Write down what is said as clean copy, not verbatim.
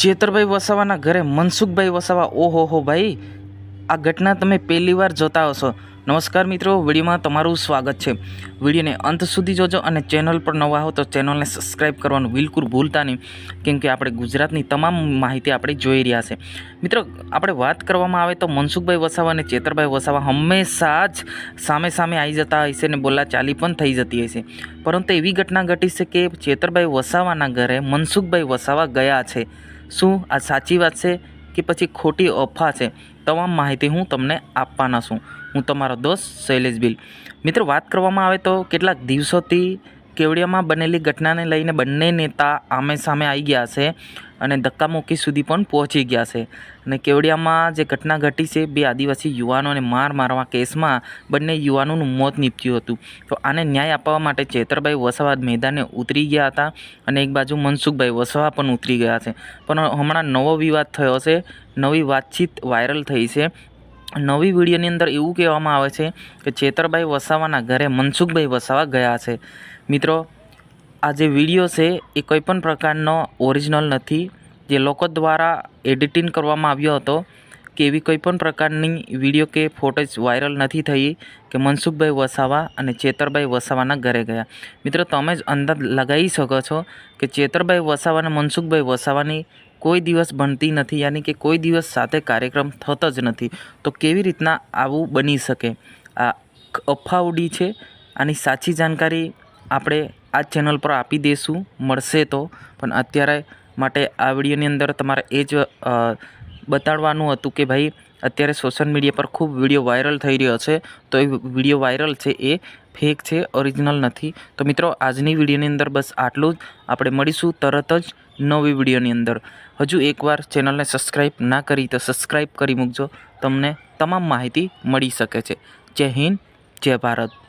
ચેતરભાઈ વસાવાના ઘરે મનસુખભાઈ વસાવા, ઓહો હો ભાઈ, આ ઘટના તમે પહેલી વાર જોતા હશો. નમસ્કાર મિત્રો, વિડીયોમાં તમારું સ્વાગત છે. વિડીયોને અંત સુધી જોજો અને ચેનલ પર નવા હો તો ચેનલને સબસ્ક્રાઈબ કરવાનું બિલકુલ ભૂલતા નહીં, કેમ કે આપણે ગુજરાતની તમામ માહિતી આપણે જોઈ રહ્યા છે. મિત્રો, આપણે વાત કરવામાં આવે તો મનસુખભાઈ વસાવા અને ચેતરભાઈ વસાવા હંમેશા જ સામે સામે આવી જતા હોય છે અને બોલાચાલી પણ થઈ જતી હોય છે. પરંતુ એવી ઘટના ઘટી છે કે ચેતરભાઈ વસાવાના ઘરે મનસુખભાઈ વસાવા ગયા છે. શું આ સાચી વાત છે કે પછી ખોટી અફવા છે? તમામ માહિતી હું તમને આપવાના છું. હું તમારો દોસ્ત શૈલેષ ભીલ. મિત્રો, વાત કરવામાં આવે તો કેટલાક દિવસોથી કેવડિયામાં બનેલી ઘટનાને લઈને બંને નેતા આમે સામે આવી ગયા છે અને ધક્કામુક્કી સુધી પણ પહોંચી ગયા છે. અને કેવડિયામાં જે ઘટના ઘટી છે, બે આદિવાસી યુવાનોને મારવા કેસમાં બંને યુવાનોનું મોત નીપજ્યું હતું. તો આને ન્યાય આપવા માટે ચેતરભાઈ વસાવા મેદાને ઉતરી ગયા હતા અને એક બાજુ મનસુખભાઈ વસાવા પણ ઉતરી ગયા છે. પણ હમણાં નવો વિવાદ થયો છે, નવી વાતચીત વાયરલ થઈ છે. નવી વિડીયોની અંદર એવું કહેવામાં આવે છે કે ચેતરભાઈ વસાવાના ઘરે મનસુખભાઈ વસાવા ગયા છે. મિત્રો, આ જે વિડીયો છે એ કોઈપણ પ્રકારનો ઓરિજિનલ નથી, જે લોકો દ્વારા એડિટિંગ કરવામાં આવ્યો હતો. કે એવી કોઈપણ પ્રકારની વિડીયો કે ફોટેજ વાયરલ નથી થઈ કે મનસુખભાઈ વસાવા અને ચેતરભાઈ વસાવાના ઘરે ગયા. મિત્રો, તમે જ અંદાજ લગાવી શકો છો કે ચેતરભાઈ વસાવા અને મનસુખભાઈ વસાવાની કોઈ દિવસ બનતી નથી, યાની કે કોઈ દિવસ સાથે કાર્યક્રમ થતો જ નથી. તો કેવી રીતના આવું બની શકે? આ અફવા ઉડી છે. આની સાચી જાણકારી આપણે આ ચેનલ પર આપી દઈશું, મળશે તો. પણ અત્યારે માટે આ વિડીયોની અંદર તમારે એ જ બતાડવાનું હતું કે ભાઈ, અત્યારે સોશિયલ મીડિયા પર ખૂબ વિડીયો વાયરલ થઈ રહ્યો છે, તો એ વિડીયો વાયરલ છે એ ફેક છે, ઓરિજિનલ નથી. તો મિત્રો, આજની વિડીયોની અંદર બસ આટલું જ. આપણે મળીશું તરત જ નવી વિડીયોની અંદર. હજુ એકવાર ચેનલને સબસ્ક્રાઈબ ના કરી તો સબસ્ક્રાઈબ કરી મૂકજો, તમને તમામ માહિતી મળી શકે છે. જય હિન્દ, જય ભારત.